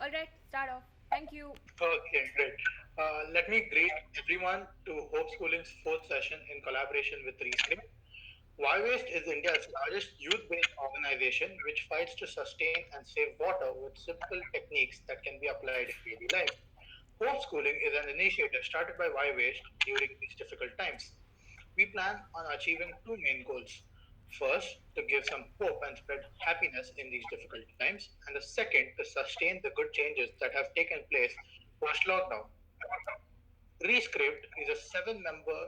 All right, start off. Thank you. Okay, great. Let me greet everyone to Homeschooling's fourth session in collaboration with Rescrapped. Y-Waste is India's largest youth-based organization which fights to sustain and save water with simple techniques that can be applied in daily life. Homeschooling is an initiative started by Y-Waste during these difficult times. We plan on achieving two main goals. First, to give some hope and spread happiness in these difficult times, and the second, to sustain the good changes that have taken place post lockdown. Rescript is a seven-member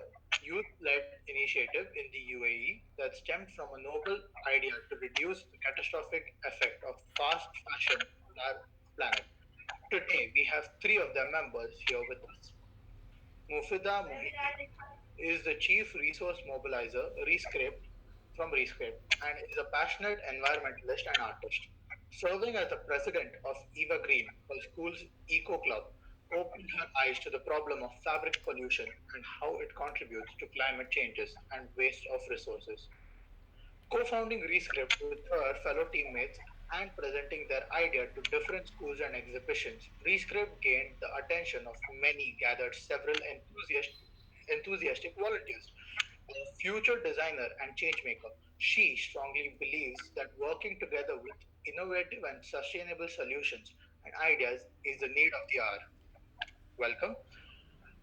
youth-led initiative in the UAE that stemmed from a noble idea to reduce the catastrophic effect of fast fashion on our planet. Today, we have three of their members here with us. Mufida Mohini is the Chief Resource Mobilizer from Rescrapped and is a passionate environmentalist and artist. Serving as the president of Eva Green, her school's eco club, opened her eyes to the problem of fabric pollution and how it contributes to climate changes and waste of resources. Co-founding Rescript with her fellow teammates and presenting their idea to different schools and exhibitions, Rescript gained the attention of many, gathered several enthusiastic volunteers. A future designer and changemaker, she strongly believes that working together with innovative and sustainable solutions and ideas is the need of the hour. Welcome.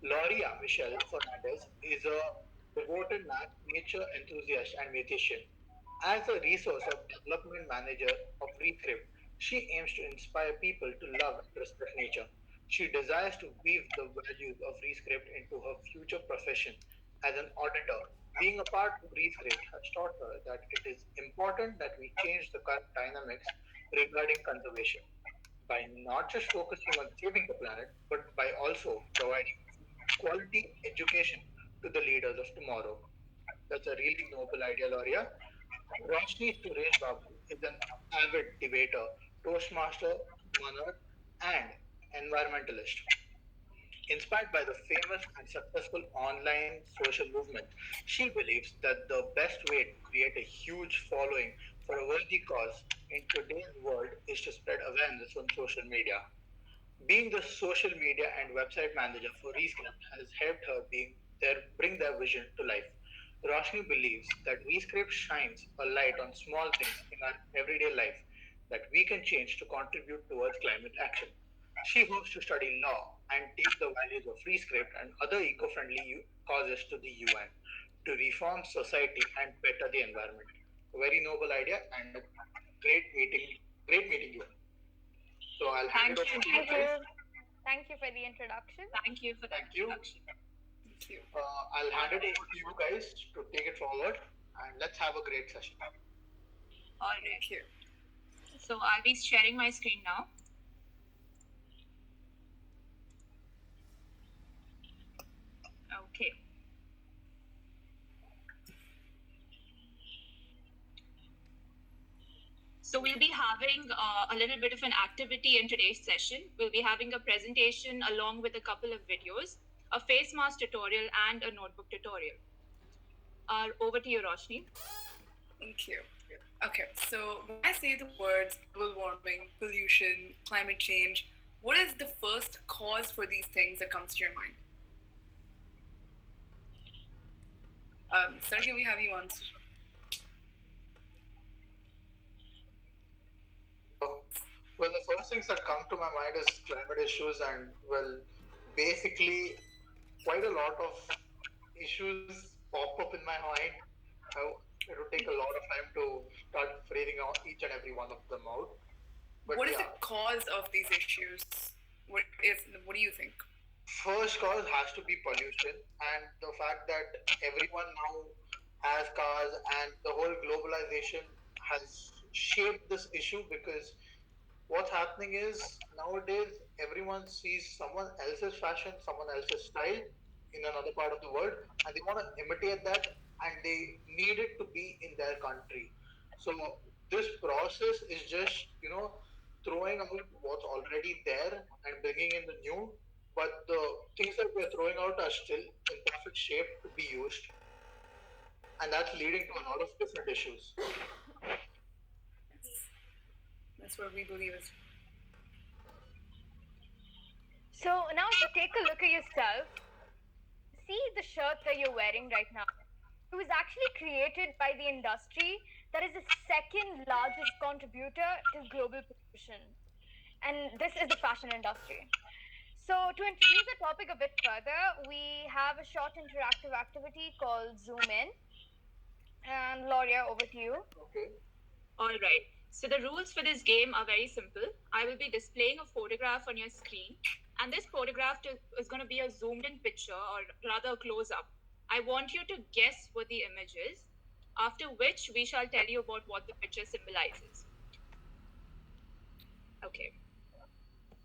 Loria Michelle Fernandez is a devoted nature enthusiast and musician. As a resource of development manager of Rescript, she aims to inspire people to love and respect nature. She desires to weave the values of Rescript into her future profession as an auditor. Being a part of Rescript has taught her that it is important that we change the current dynamics regarding conservation by not just focusing on saving the planet, but by also providing quality education to the leaders of tomorrow. That's a really noble idea, Loria. Roshni Suresh Babu is an avid debater, Toastmaster, monarch, and environmentalist. Inspired by the famous and successful online social movement, she believes that the best way to create a huge following for a worthy cause in today's world is to spread awareness on social media. Being the social media and website manager for Rescript has helped her bring their vision to life. Roshni believes that Rescript shines a light on small things in our everyday life that we can change to contribute towards climate action. She hopes to study law and take the values of Rescript and other eco-friendly causes to the UN to reform society and better the environment. A very noble idea and a great meeting, great meeting you. So I'll hand it Thank over you. to you Thank guys. you. Thank you for the introduction. Thank you for the Thank you. introduction. Thank you. I'll hand it over to you guys to take it forward and let's have a great session. All right. Thank you. So I'll be sharing my screen now. Okay. So we'll be having a little bit of an activity in today's session. We'll be having a presentation along with a couple of videos, a face mask tutorial, and a notebook tutorial. Over to you, Roshni. Thank you. Okay, so when I say the words global warming, pollution, climate change, what is the first cause for these things that comes to your mind? Sergey, we have you on. Uh, well, the first things that come to my mind is climate issues, and well, basically, quite a lot of issues pop up in my mind. It would take a lot of time to start phrasing out each and every one of them out. But What is yeah, the cause of these issues? What do you think? first cause has to be pollution and the fact that everyone now has cars and the whole globalization has shaped this issue because what's happening is nowadays everyone sees someone else's fashion, someone else's style in another part of the world, and they want to imitate that and they need it to be in their country. So this process is just, throwing out what's already there and bringing in the new, but the things that we're throwing out are still in perfect shape to be used, and that's leading to a lot of different issues. That's what we believe is. So now if you take a look at yourself, see the shirt that you're wearing right now. It was actually created by the industry that is the second largest contributor to global pollution. And this is the fashion industry. So, to introduce the topic a bit further, we have a short interactive activity called Zoom In. And Gloria, over to you. Okay. All right. So the rules for this game are very simple. I will be displaying a photograph on your screen, and this photograph is going to be a zoomed in picture, or rather a close up. I want you to guess what the image is, after which we shall tell you about what the picture symbolizes. Okay.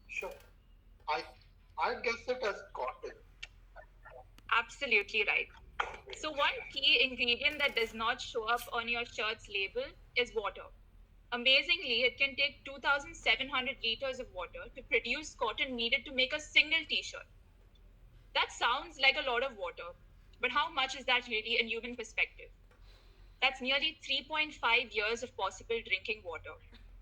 Sure. I guess it as cotton. Absolutely right. So one key ingredient that does not show up on your shirt's label is water. Amazingly, it can take 2,700 liters of water to produce cotton needed to make a single t-shirt. That sounds like a lot of water, but how much is that really in human perspective? That's nearly 3.5 years of possible drinking water.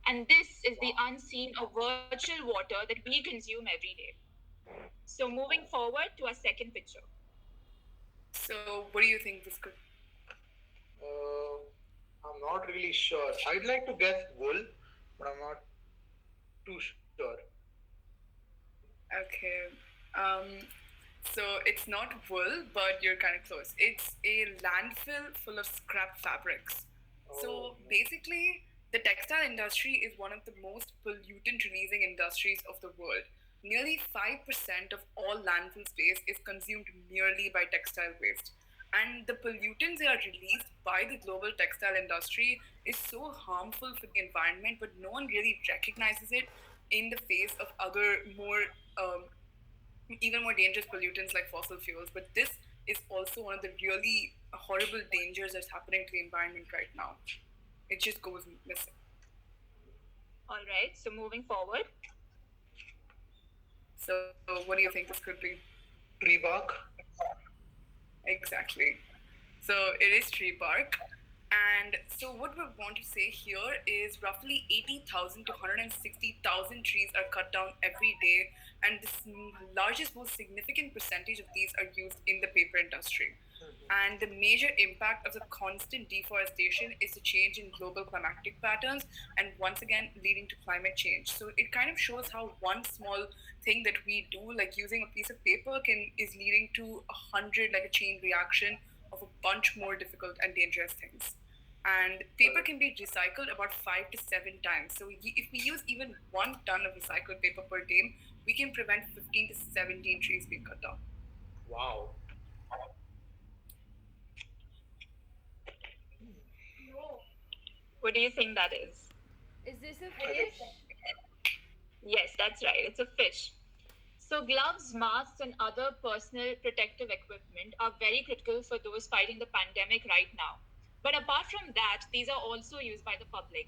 And this is the unseen or virtual water that we consume every day. So moving forward to our second picture. So, what do you think this could? I'm not really sure. I'd like to guess wool, but I'm not too sure. Okay. So it's not wool, but you're kind of close. It's a landfill full of scrap fabrics. So basically, the textile industry is one of the most pollutant releasing industries of the world. Nearly 5% of all landfill space is consumed merely by textile waste. And the pollutants that are released by the global textile industry is so harmful for the environment, but no one really recognizes it in the face of other even more dangerous pollutants like fossil fuels. But this is also one of the really horrible dangers that's happening to the environment right now. It just goes missing. All right, so moving forward. So, what do you think this could be? Tree bark. Exactly. So, it is tree bark. And so, what we want to say here is roughly 80,000 to 160,000 trees are cut down every day, and the largest, most significant percentage of these are used in the paper industry. And the major impact of the constant deforestation is the change in global climatic patterns, and once again, leading to climate change. So, it kind of shows how one small thing that we do, like using a piece of paper, is leading to 100, like a chain reaction of a bunch more difficult and dangerous things. And paper can be recycled about 5 to 7 times. So if we use even 1 ton of recycled paper per day, we can prevent 15 to 17 trees being cut down. Wow. What do you think that is? Is this a fish? Yes, that's right. It's a fish. So gloves, masks, and other personal protective equipment are very critical for those fighting the pandemic right now. But apart from that, these are also used by the public.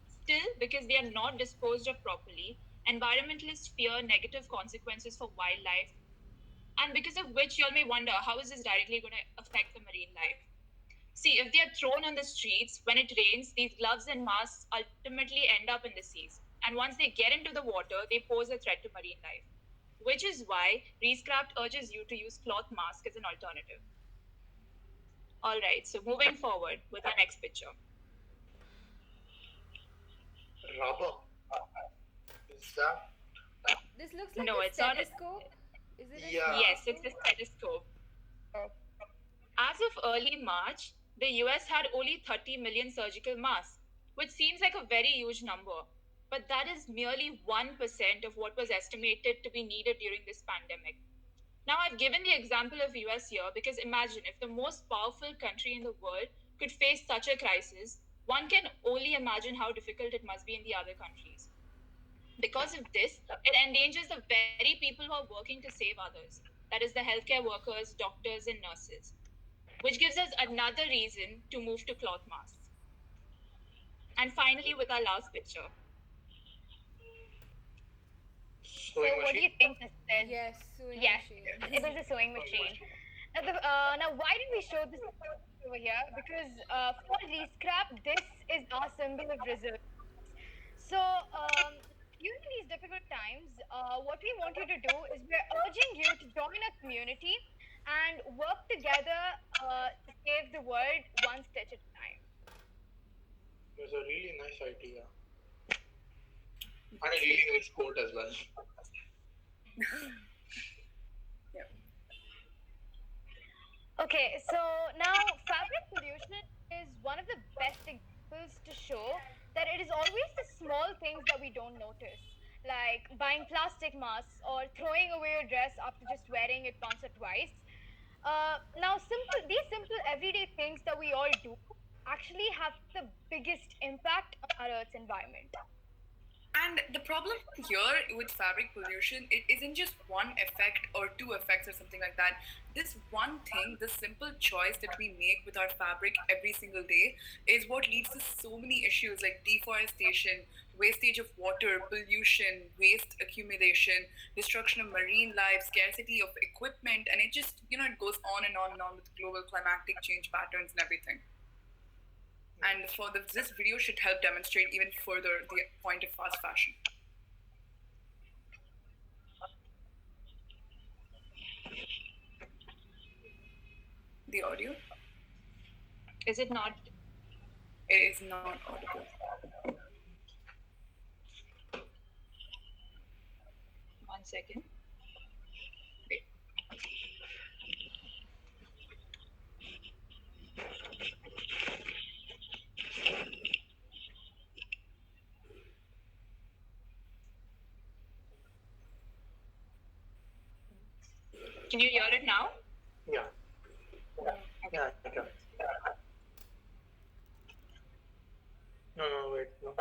Still, because they are not disposed of properly, environmentalists fear negative consequences for wildlife, and because of which you all may wonder, how is this directly going to affect the marine life? See, if they are thrown on the streets when it rains, these gloves and masks ultimately end up in the seas. And once they get into the water, they pose a threat to marine life. Which is why Rescrapped urges you to use cloth mask as an alternative. All right, so moving forward with our next picture. Rubber. Is that? This looks like No, a it's not a- stethoscope. Is it a Yeah. Yes, it's a stethoscope. As of early March, the US had only 30 million surgical masks, which seems like a very huge number. But that is merely 1% of what was estimated to be needed during this pandemic. Now, I've given the example of US here because imagine if the most powerful country in the world could face such a crisis, one can only imagine how difficult it must be in the other countries. Because of this, it endangers the very people who are working to save others. That is the healthcare workers, doctors, and nurses. Which gives us another reason to move to cloth masks. And finally, with our last picture. So, what do you think this is? Yes, sewing Yes, machine. it was a sewing machine. Now, why did we show this over here? Because for Rescrapped, this is our symbol of resilience. So, during these difficult times, times, what we want you to do is we're urging you to join a community and work together to save the world one stitch at a time. It was a really nice idea. And a really nice quote as well. Yeah. Okay, so now fabric pollution is one of the best examples to show that it is always the small things that we don't notice, like buying plastic masks or throwing away your dress after just wearing it once or twice. Now, these simple everyday things that we all do actually have the biggest impact on our Earth's environment. And the problem here with fabric pollution, it isn't just one effect or two effects or something like that. This one thing, the simple choice that we make with our fabric every single day, is what leads to so many issues like deforestation, wastage of water, pollution, waste accumulation, destruction of marine life, scarcity of equipment, and it just, it goes on and on and on with global climatic change patterns and everything. And this video should help demonstrate even further the point of fast fashion. The audio? Is it not? It is not audible. One second. Wait. Can you hear it now? Yeah. Yeah, I can. No, wait, no.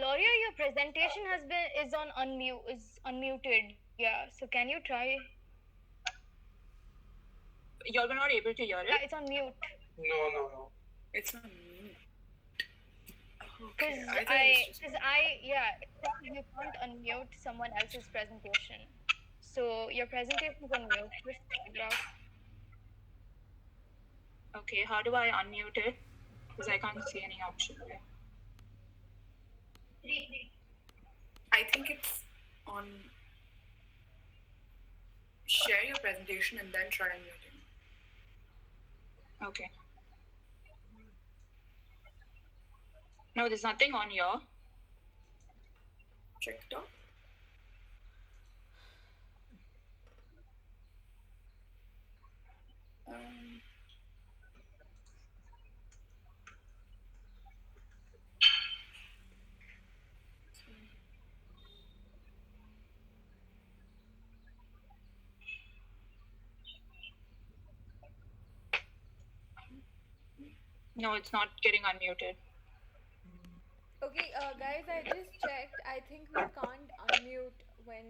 Loria, your presentation is unmuted. Yeah, so can you try? You're not able to hear Yeah, it? it's on mute. No. It's on mute. Because Okay, I thought it was just... you can't unmute someone else's presentation. So your presentation is on mute. Just figure out. Okay, how do I unmute it? Because I can't see any option there. I think it's on... Share your presentation and then try unmuting. Okay. No, there's nothing on here. Check it out. No, it's not getting unmuted. Okay, guys, I just checked. I think we can't unmute when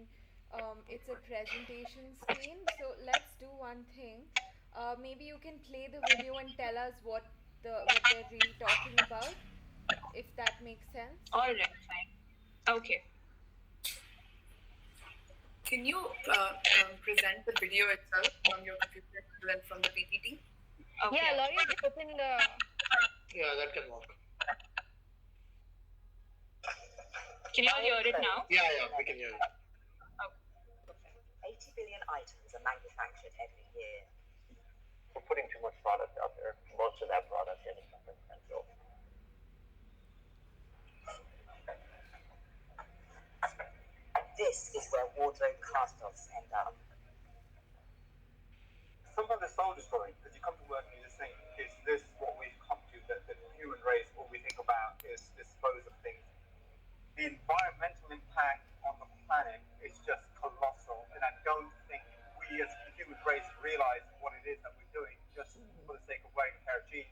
it's a presentation screen. So let's do one thing. Maybe you can play the video and tell us what they're really talking about, if that makes sense. All right, fine. Okay. Can you present the video itself on your computer and from the PPT? Okay. Yeah, Loria, just open the. Yeah, that can work. Can you all hear it now? Yeah, we can hear you. 80 billion items are manufactured every year. We're putting too much product out there. Most of that product is essential. This is where wardrobe cast-offs end up. Sometimes it's soul destroying because you come to work and you just think, is this what we've come to? That the human race, all we think about is dispose of things. The environmental impact on the planet is just colossal, and I don't think we as the human race realize what it is that we're doing just for the sake of wearing a pair of jeans.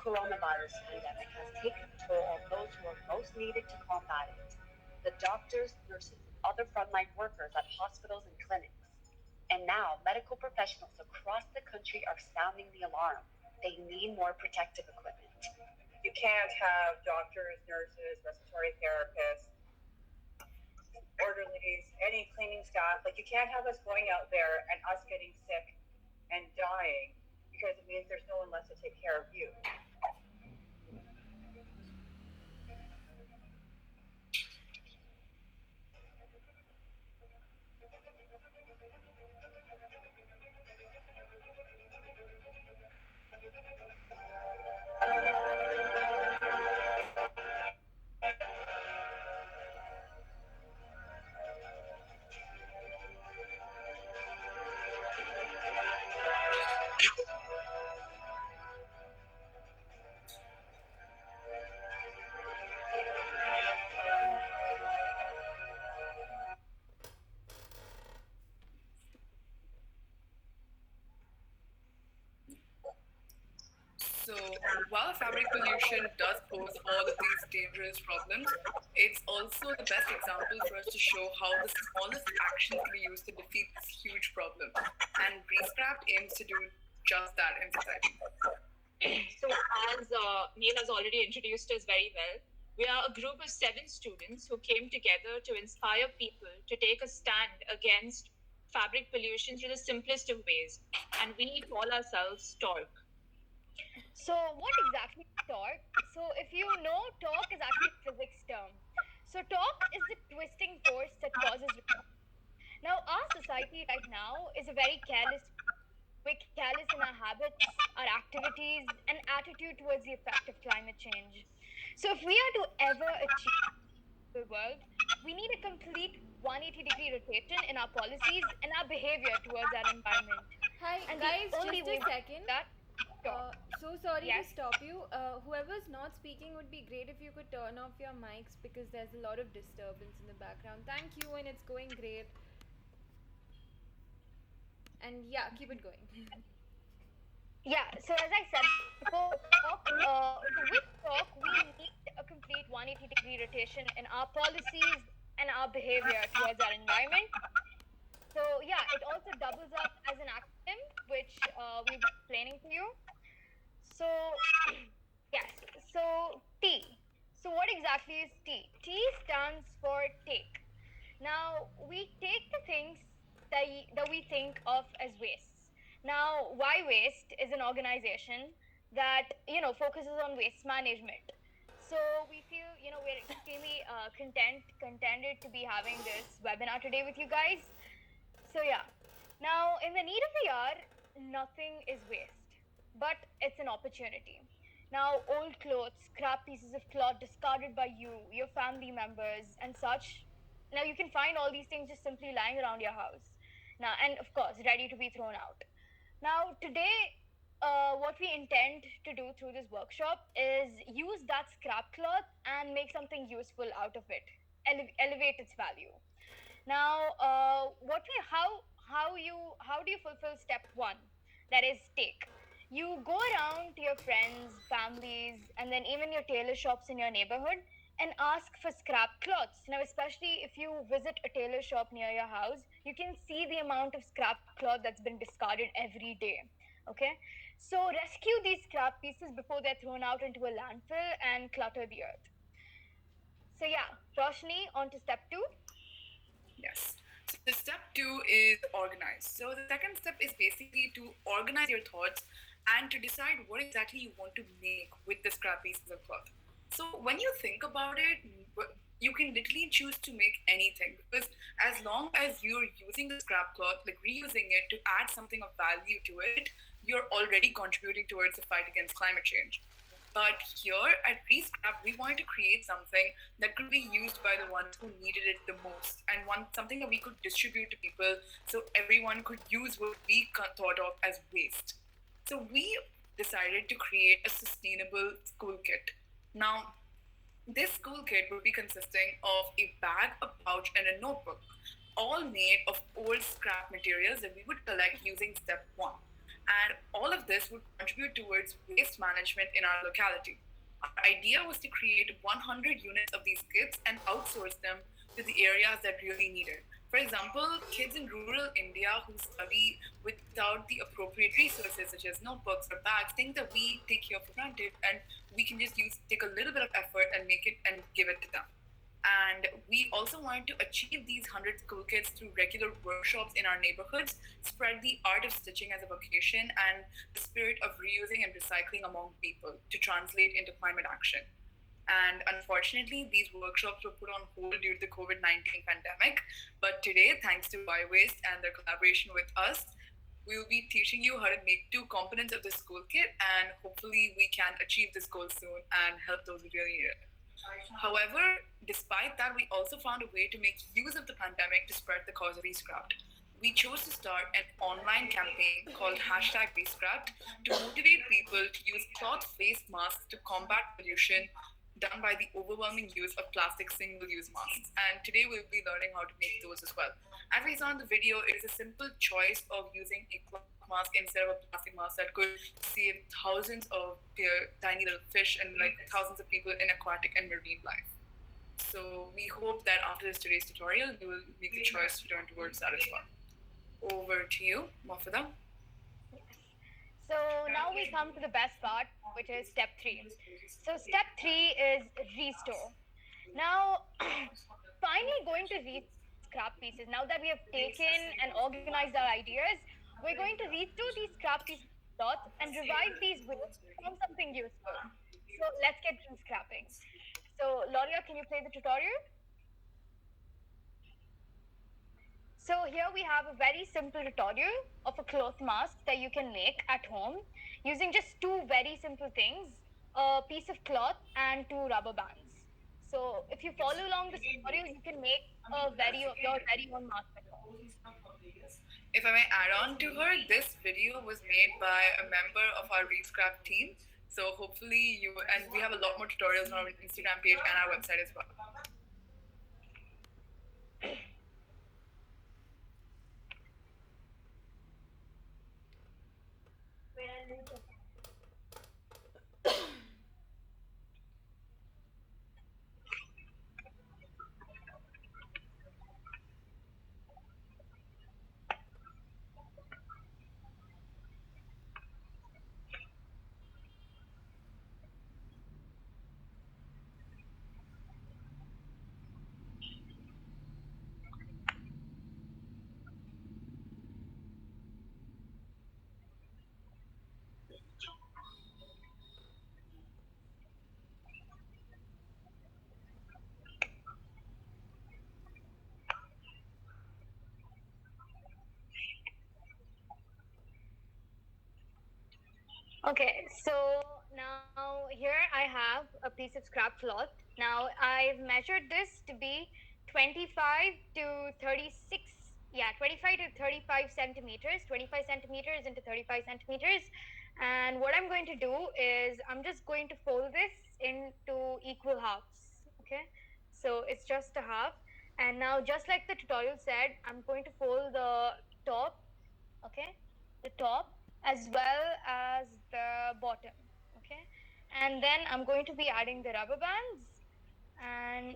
coronavirus pandemic has taken a toll on those who are most needed to combat it: the doctors, nurses, and other frontline workers at hospitals and clinics. And now, medical professionals across the country are sounding the alarm. They need more protective equipment. You can't have doctors, nurses, respiratory therapists, orderlies, any cleaning staff. Like, you can't have us going out there and us getting sick and dying because it means there's no one left to take care of you. So, while fabric pollution does pose all of these dangerous problems, it's also the best example for us to show how the smallest actions can be used to defeat this huge problem. And Rescrapped aims to do just that in society. So, as Neil has already introduced us very well, we are a group of 7 students who came together to inspire people to take a stand against fabric pollution through the simplest of ways. And we call ourselves Torque. So what exactly is torque? So if you know, torque is actually a physics term. So torque is the twisting force that causes repulsion. Now our society right now is a very careless. We're careless in our habits, our activities, and attitude towards the effect of climate change. So if we are to ever achieve the world, we need a complete 180-degree rotation in our policies and our behavior towards our environment. Hi, And guys, the only just way a second. that So sorry Yes. to stop you. Whoever's not speaking, would be great if you could turn off your mics because there's a lot of disturbance in the background. Thank you, and it's going great. And yeah, keep it going. Yeah, so as I said before, with talk, we need a complete 180-degree rotation in our policies and our behavior towards our environment. So yeah, it also doubles up as an acronym, which we'll be explaining to you. So yes, so T. So what exactly is T? T stands for take. Now we take the things that we think of as wastes. Now, why waste is an organization that focuses on waste management. So we feel we're extremely contented to be having this webinar today with you guys. So yeah, now in the need of the hour, nothing is waste, but it's an opportunity. Now, old clothes, scrap pieces of cloth discarded by you, your family members, and such. Now you can find all these things just simply lying around your house. Now, and of course, ready to be thrown out. Now, today, what we intend to do through this workshop is use that scrap cloth and make something useful out of it, elevate its value. Now, how do you fulfill step 1? That is take. You go around to your friends, families, and then even your tailor shops in your neighborhood and ask for scrap cloths. Now, especially if you visit a tailor shop near your house, you can see the amount of scrap cloth that's been discarded every day. Okay? So rescue these scrap pieces before they're thrown out into a landfill and clutter the earth. So yeah, Roshni, on to step 2. Yes. So the step 2 is organize. So the second step is basically to organize your thoughts and to decide what exactly you want to make with the scrap pieces of cloth. So when you think about it, you can literally choose to make anything, because as long as you're using the scrap cloth, like reusing it to add something of value to it, you're already contributing towards the fight against climate change. But here at Rescrapped, we wanted to create something that could be used by the ones who needed it the most, and something that we could distribute to people so everyone could use what we thought of as waste. So we decided to create a sustainable school kit. Now, this school kit would be consisting of a bag, a pouch, and a notebook, all made of old scrap materials that we would collect using step 1. And all of this would contribute towards waste management in our locality. Our idea was to create 100 units of these kits and outsource them to the areas that really need it. For example, kids in rural India who study without the appropriate resources, such as notebooks or bags, things that we take here for granted, and we can just take a little bit of effort and make it and give it to them. And we also wanted to achieve these 100 school kits through regular workshops in our neighborhoods, spread the art of stitching as a vocation, and the spirit of reusing and recycling among people to translate into climate action. And unfortunately, these workshops were put on hold due to the COVID 19 pandemic. But today, thanks to Waste and their collaboration with us, we will be teaching you how to make 2 components of the school kit, and hopefully, we can achieve this goal soon and help those who really need it. However, despite that, we also found a way to make use of the pandemic to spread the cause of Rescrapped. We chose to start an online campaign called #Rescrapped to motivate people to use cloth face masks to combat pollution done by the overwhelming use of plastic single-use masks. And today we'll be learning how to make those as well. As we saw in the video, it is a simple choice of using a cloth mask instead of a plastic mask that could save thousands of tiny little fish and like thousands of people in aquatic and marine life. So we hope that after today's tutorial, you will make the choice to turn towards that as well. Over to you, Mafida. So now we come to the best part, which is step 3. So step 3 is restore. Now, finally going to scrap pieces. Now that we have taken and organized our ideas, we're going to restore these scrap pieces and revive these with something useful. So let's get scrapping. So Loria, can you play the tutorial? So here we have a very simple tutorial of a cloth mask that you can make at home using just 2 very simple things, a piece of cloth and 2 rubber bands. So if you follow along this tutorial, you can make your very own mask at home. If I may add on to her, this video was made by a member of our Rescrapped team. So hopefully and we have a lot more tutorials on our Instagram page and our website as well. Okay, so now here I have a piece of scrap cloth. Now I've measured this to be 25 to 36, 25 to 35 centimeters, 25 centimeters into 35 centimeters. And what I'm going to do is I'm just going to fold this into equal halves, okay? So it's just a half. And now just like the tutorial said, I'm going to fold the top, okay? The top as well as the bottom, okay? And then I'm going to be adding the rubber bands, and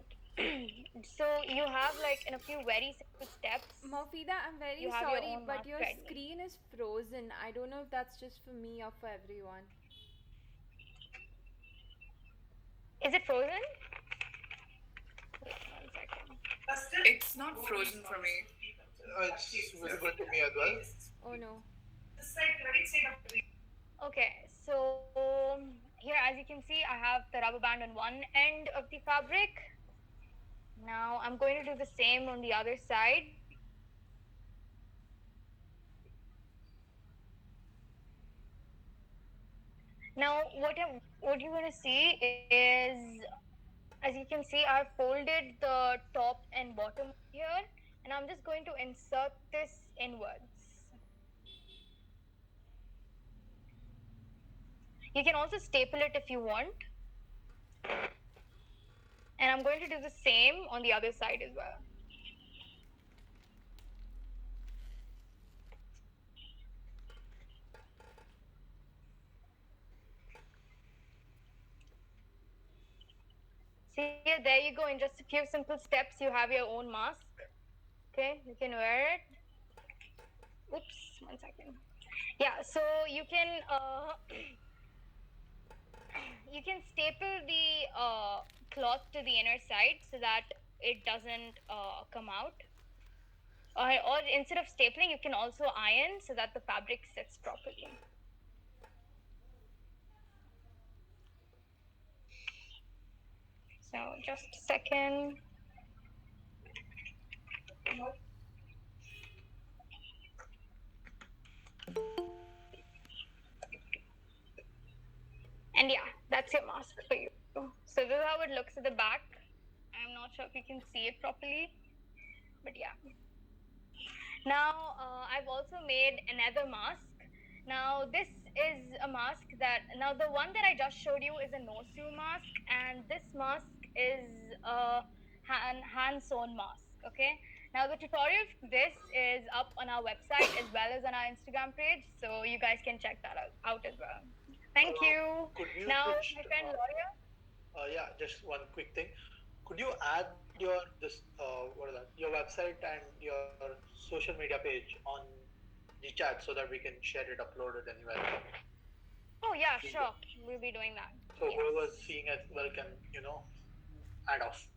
so you have like in a few very simple steps. Mafida, I'm very sorry, but your screen is frozen. I don't know if that's just for me or for everyone. Is it frozen? Wait 1 second. It's not frozen for me. It's visible to me as well. Oh no. Okay, so here as you can see, I have the rubber band on one end of the fabric. Now I'm going to do the same on the other side. Now what you're going to see is, as you can see, I've folded the top and bottom here, and I'm just going to insert this inwards. You can also staple it if you want. And I'm going to do the same on the other side as well. See, there you go. In just a few simple steps, you have your own mask. Okay, you can wear it. Oops, 1 second. Yeah, so you can you can staple the cloth to the inner side so that it doesn't come out. Or instead of stapling, you can also iron so that the fabric sits properly. So just a second. And yeah, that's your mask for you. So this is how it looks at the back. I'm not sure if you can see it properly, but yeah. Now I've also made another mask. Now this is a mask that, now the one that I just showed you is a no-sew mask, and this mask is a hand sewn mask. Okay. Now the tutorial for this is up on our website as well as on our Instagram page, so you guys can check that out as well. Thank you. Could you Now, just, my friend Gloria. yeah, just one quick thing. Could you add your your website and your social media page on the chat so that we can share it, upload it anywhere? Oh yeah, sure. We'll be doing that. So Yes. whoever's seeing as well can, add off.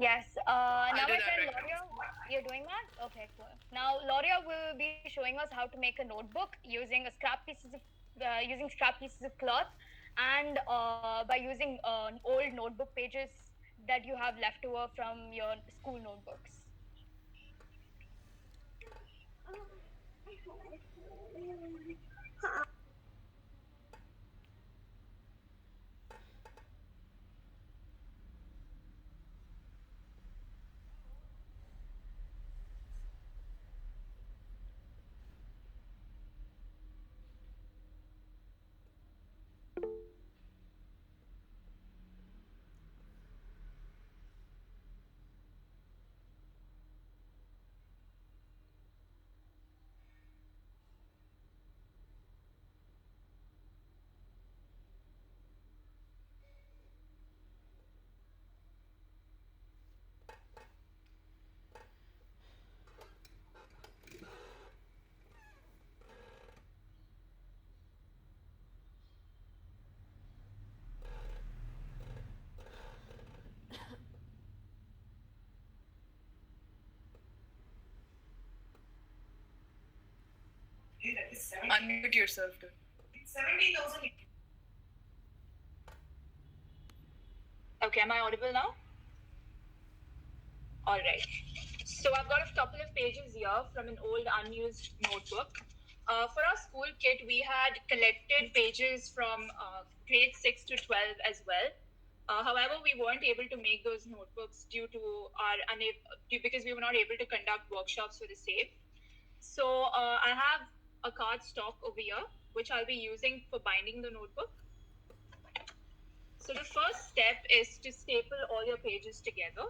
Yes. I'll Now, do my that friend right now. Loria, you're doing that? Okay, cool. Now, Loria will be showing us how to make a notebook using scrap pieces of cloth, and by using old notebook pages that you have left over from your school notebooks. Unmute yourself, dude. 70,000. Okay, am I audible now? All right. So I've got a couple of pages here from an old unused notebook. For our school kit, we had collected pages from grade 6 to 12 as well. However, we weren't able to make those notebooks due to because we were not able to conduct workshops for the same. So I have a card stock over here, which I'll be using for binding the notebook. So the first step is to staple all your pages together.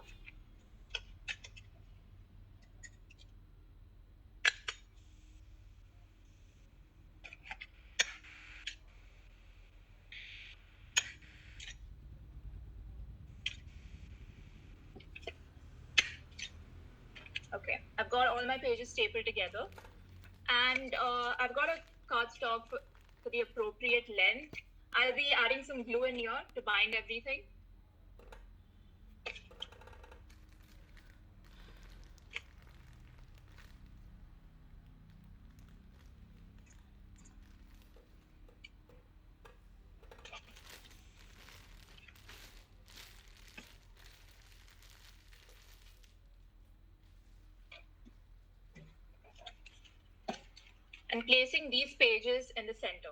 Okay, I've got all my pages stapled together, and I've got a cardstock for the appropriate length. I'll be adding some glue in here to bind everything. And placing these pages in the center.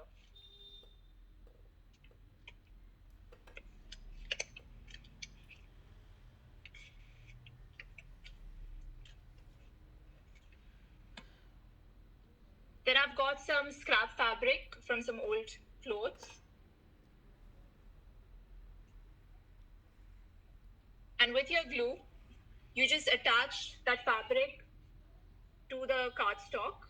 Then I've got some scrap fabric from some old clothes. And with your glue, you just attach that fabric to the cardstock.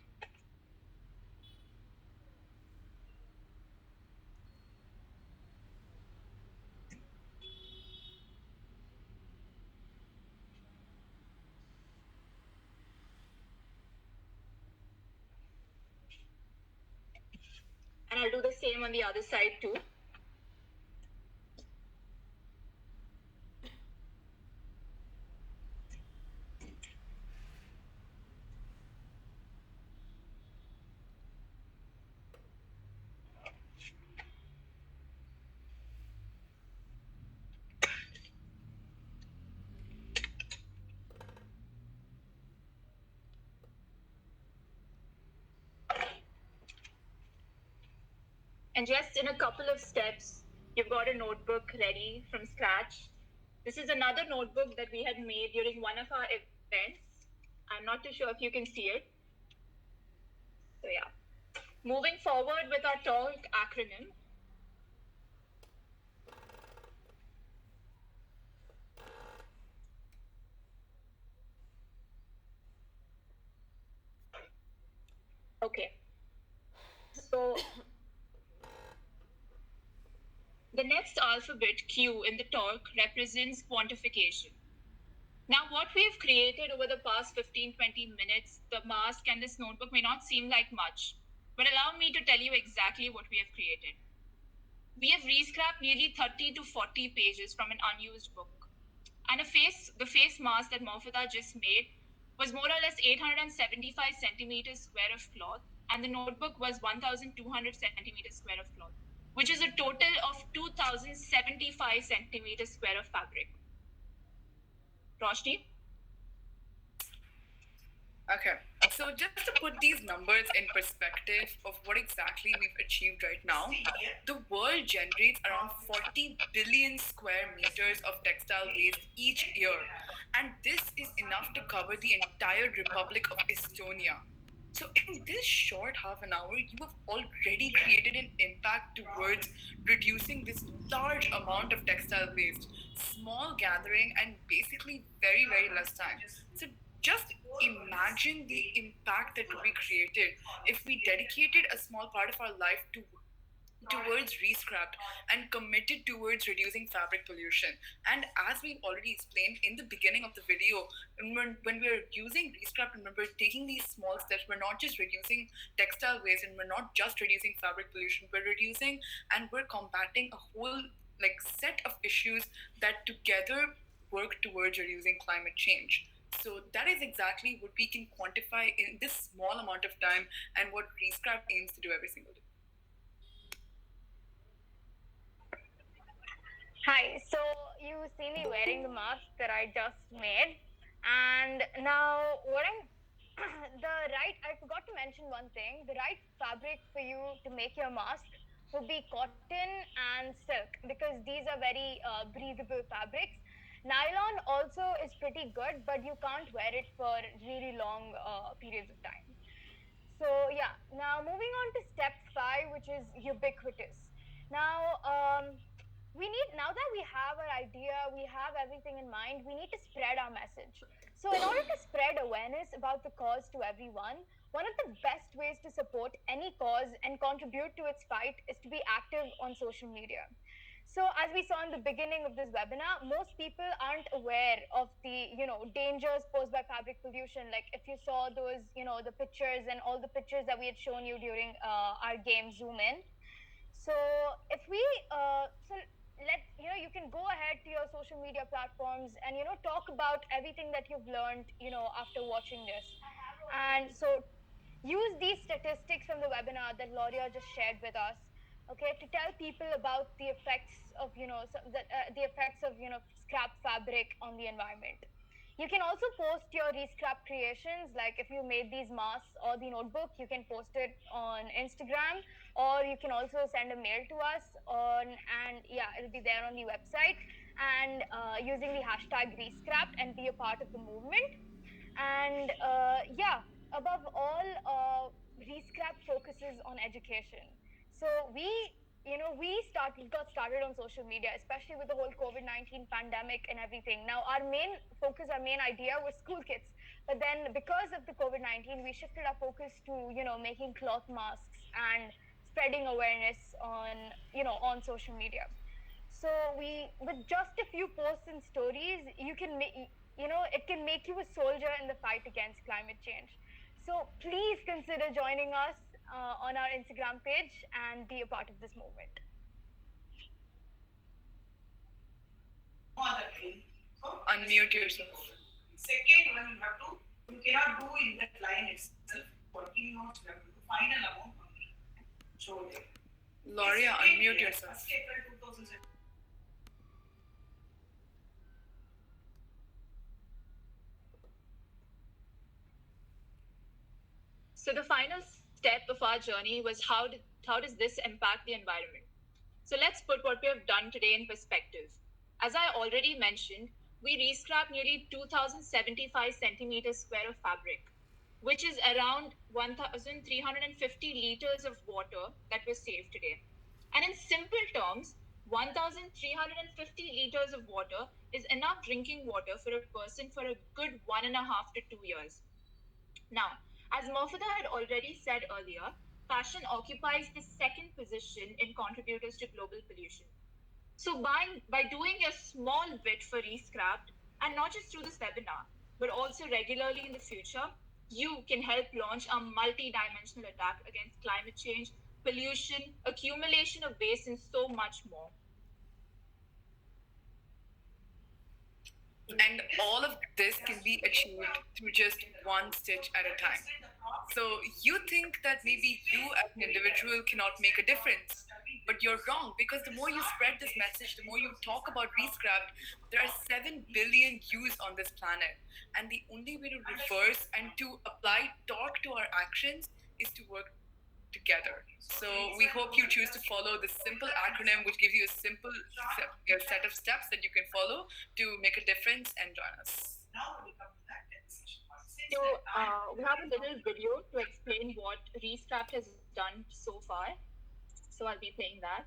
And I'll do the same on the other side too. And just in a couple of steps, you've got a notebook ready from scratch. This is another notebook that we had made during one of our events. I'm not too sure if you can see it. So yeah. Moving forward with our talk acronym. Okay. So the next alphabet, Q, in the talk represents quantification. Now, what we've created over the past 15-20 minutes, the mask and this notebook may not seem like much, but allow me to tell you exactly what we have created. We have rescrapped nearly 30 to 40 pages from an unused book. And the face mask that Morfida just made was more or less 875 centimeters square of cloth, and the notebook was 1,200 centimeters square of cloth, which is a total of 2,075 centimeters square of fabric. Roshni? Okay, so just to put these numbers in perspective of what exactly we've achieved right now, the world generates around 40 billion square meters of textile waste each year. And this is enough to cover the entire Republic of Estonia. So, in this short half an hour, you have already created an impact towards reducing this large amount of textile waste. Small gathering and basically very, very less time. So, just imagine the impact that could be created if we dedicated a small part of our life towards Rescrapped and committed towards reducing fabric pollution. And as we've already explained in the beginning of the video, when we're using Rescrapped, remember taking these small steps, we're not just reducing textile waste and we're not just reducing fabric pollution, we're reducing and we're combating a whole set of issues that together work towards reducing climate change. So that is exactly what we can quantify in this small amount of time and what Rescrapped aims to do every single day. Hi, so you see me wearing the mask that I just made, and now I forgot to mention one thing. The right fabric for you to make your mask would be cotton and silk because these are very breathable fabrics. Nylon also is pretty good, but you can't wear it for really long periods of time. So yeah, now moving on to step 5, which is ubiquitous. Now, now that we have our idea, we have everything in mind, we need to spread our message. So in order to spread awareness about the cause to everyone, one of the best ways to support any cause and contribute to its fight is to be active on social media. So as we saw in the beginning of this webinar, most people aren't aware of the, dangers posed by fabric pollution. Like if you saw those, the pictures and all the pictures that we had shown you during our game Zoom in. So if we, you can go ahead to your social media platforms and, talk about everything that you've learned, after watching this. And so use these statistics from the webinar that Gloria just shared with us, okay, to tell people about the effects of the effects of scrap fabric on the environment. You can also post your rescrap creations, like if you made these masks or the notebook, you can post it on Instagram, or you can also send a mail to us and yeah, it'll be there on the website, and using the hashtag rescrapped and be a part of the movement. And yeah, above all, Rescrap focuses on education. So got started on social media, especially with the whole COVID-19 pandemic and everything. Now, our main idea was school kids. But then because of the COVID-19, we shifted our focus to, making cloth masks and spreading awareness on social media. So with just a few posts and stories, it can make you a soldier in the fight against climate change. So please consider joining us on our Instagram page and be a part of this movement. Unmute yourself. Second one, you cannot do in that line itself. Working notes, you have to final amount only. Show there. Loria, unmute yourself. April 2007. So the final step of our journey was how does this impact the environment? So let's put what we have done today in perspective. As I already mentioned, we rescrapped nearly 2,075 centimeters square of fabric, which is around 1,350 liters of water that was saved today. And in simple terms, 1,350 liters of water is enough drinking water for a person for a good 1.5 to 2 years. Now, as Murfada had already said earlier, fashion occupies the second position in contributors to global pollution. So by doing a small bit for Rescrapped, and not just through this webinar, but also regularly in the future, you can help launch a multi-dimensional attack against climate change, pollution, accumulation of waste, and so much more. And all of this can be achieved through just one stitch at a time. So you think that maybe you as an individual cannot make a difference, but you're wrong, because the more you spread this message, the more you talk about Rescrapped, there are 7 billion youths on this planet. And the only way to reverse and to apply torque to our actions is to work together. So we hope you choose to follow this simple acronym, which gives you a simple set of steps that you can follow to make a difference and join us. So we have a little video to explain what Rescrapped has done so far. So I'll be playing that.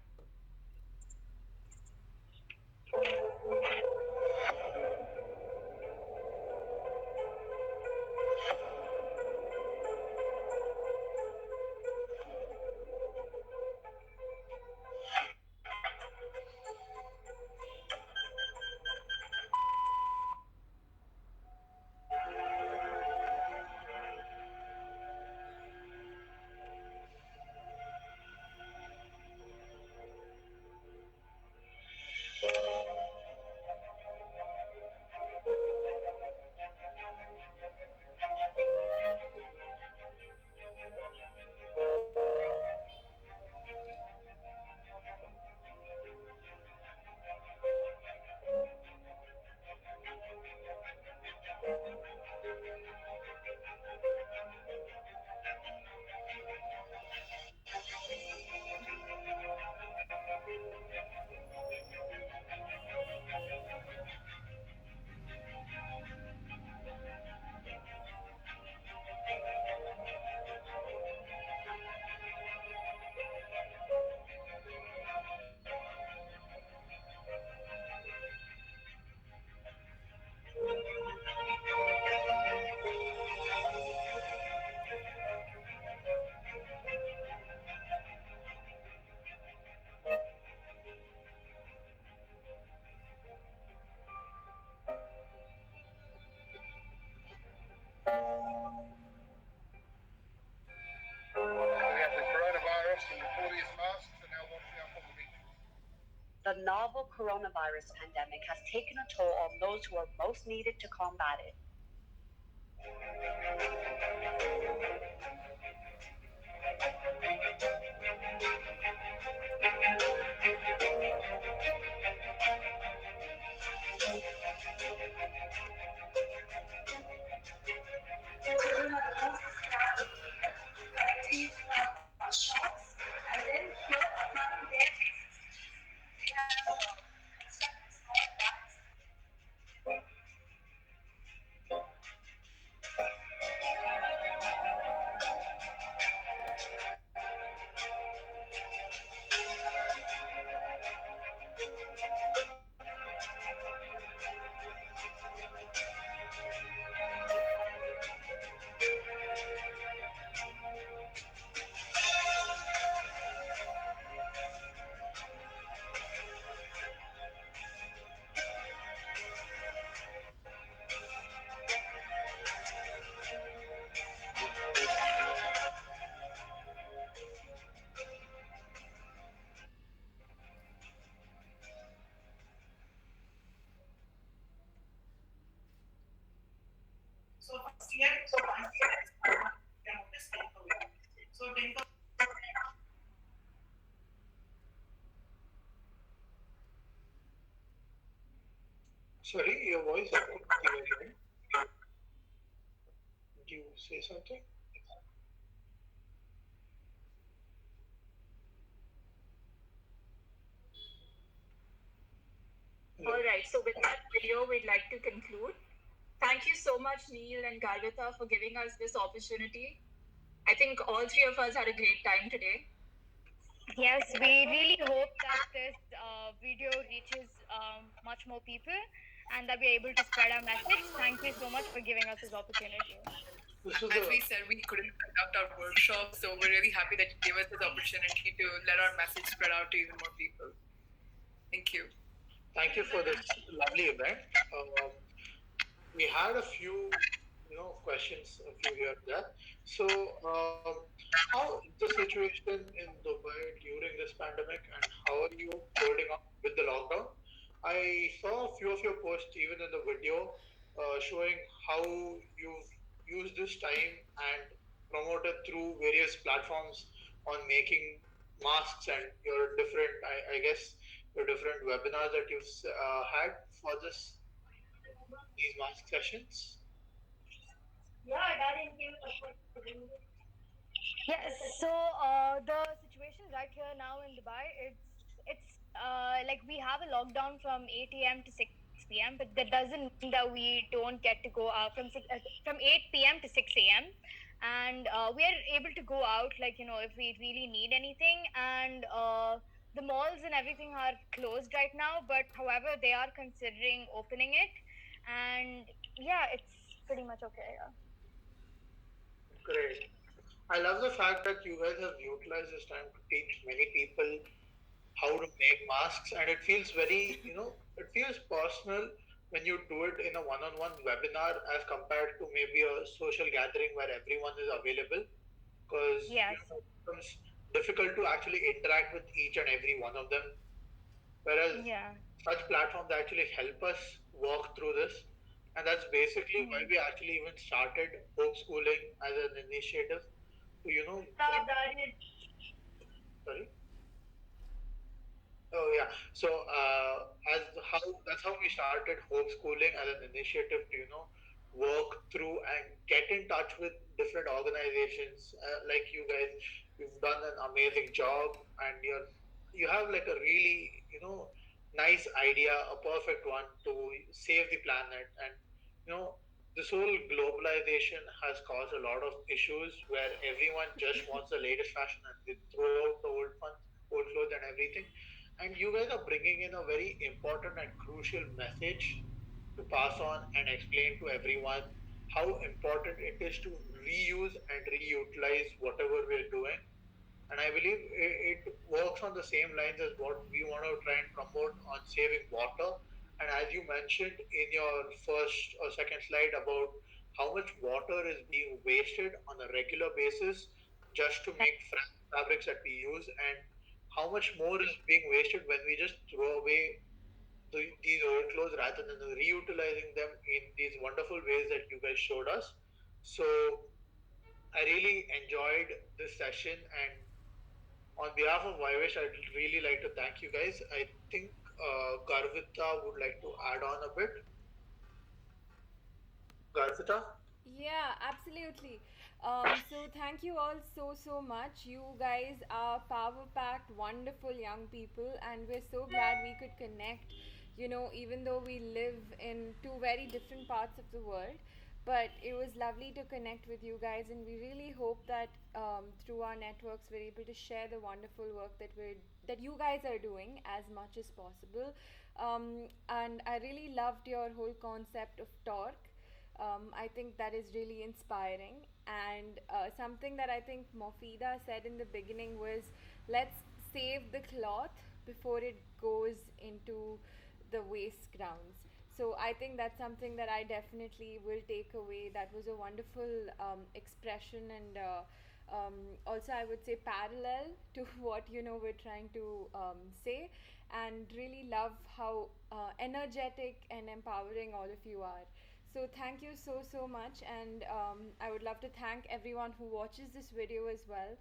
The novel coronavirus pandemic has taken a toll on those who are most needed to combat it. last year, one year, amount is 10,000. So 10,000. Sorry, your voice is not clear again. Did you say something? All right, so with that video, we'd like to conclude. Thank you so much, Neil and Garvita, for giving us this opportunity. I think all three of us had a great time today. Yes, we really hope that this video reaches much more people and that we're able to spread our message. Thank you so much for giving us this opportunity. This was As we said, we couldn't conduct our workshop, so we're really happy that you gave us this opportunity to let our message spread out to even more people. Thank you. Thank you for this lovely event. We had a few, questions, a few here and there. So, how is the situation in Dubai during this pandemic, and how are you holding up with the lockdown? I saw a few of your posts, even in the video, showing how you've used this time and promoted through various platforms on making masks and your different, I guess, your different webinars that you've had for these mask sessions. Yes. So the situation right here now in Dubai, it's like we have a lockdown from 8 a.m. to 6 p.m. But that doesn't mean that we don't get to go out from 8 p.m. to 6 a.m. And we are able to go out, like if we really need anything. And the malls and everything are closed right now, but however they are considering opening it. And yeah, it's pretty much okay. Yeah. Great. I love the fact that you guys have utilized this time to teach many people how to make masks, and it feels very, it feels personal when you do it in a one-on-one webinar as compared to maybe a social gathering where everyone is available, because Yes. it becomes difficult to actually interact with each and every one of them. Whereas Yeah. such platforms actually help us work through this, and that's basically why we actually even started homeschooling as an initiative to, sorry. Oh yeah. So as how that's how we started homeschooling as an initiative to work through and get in touch with different organizations like you guys. You've done an amazing job, and you have like a really nice idea, a perfect one to save the planet. And you know this whole globalization has caused a lot of issues where everyone just wants the latest fashion and they throw out the old clothes and everything, and you guys are bringing in a very important and crucial message to pass on and explain to everyone how important it is to reuse and reutilize whatever we're doing. And I believe it works on the same lines as what we want to try and promote on saving water. And as you mentioned in your first or second slide about how much water is being wasted on a regular basis just to make fabrics that we use, and how much more is being wasted when we just throw away these old clothes rather than reutilizing them in these wonderful ways that you guys showed us. So I really enjoyed this session, and on behalf of Vivesh, I'd really like to thank you guys. I think Garvita would like to add on a bit. Garvita? Yeah, absolutely. So thank you all so much. You guys are power packed, wonderful young people, and we're so glad we could connect. Even though we live in two very different parts of the world, but it was lovely to connect with you guys, and we really hope that through our networks we're able to share the wonderful work that you guys are doing as much as possible. And I really loved your whole concept of torque. I think that is really inspiring. And something that I think Mofida said in the beginning was, let's save the cloth before it goes into the waste grounds. So I think that's something that I definitely will take away. That was a wonderful expression, and also I would say parallel to what we're trying to say, and really love how energetic and empowering all of you are. So thank you so much, and I would love to thank everyone who watches this video as well.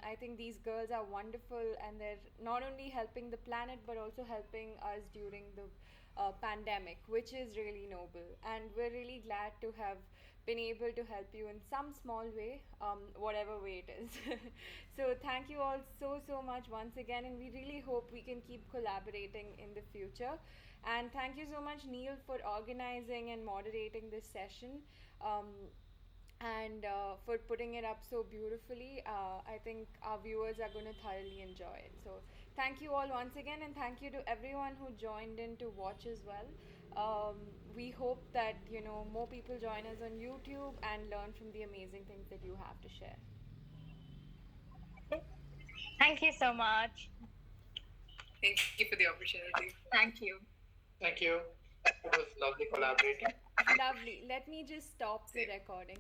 I think these girls are wonderful, and they're not only helping the planet but also helping us during the pandemic, which is really noble. And we're really glad to have been able to help you in some small way, whatever way it is. So thank you all so much once again, and we really hope we can keep collaborating in the future. And thank you so much, Neil, for organizing and moderating this session. And for putting it up so beautifully. I think our viewers are going to thoroughly enjoy it. So, thank you all once again, and thank you to everyone who joined in to watch as well. We hope that more people join us on YouTube and learn from the amazing things that you have to share. Thank you so much. Thank you for the opportunity. Thank you. Thank you. It was lovely collaborating. Lovely. Let me just stop the recording.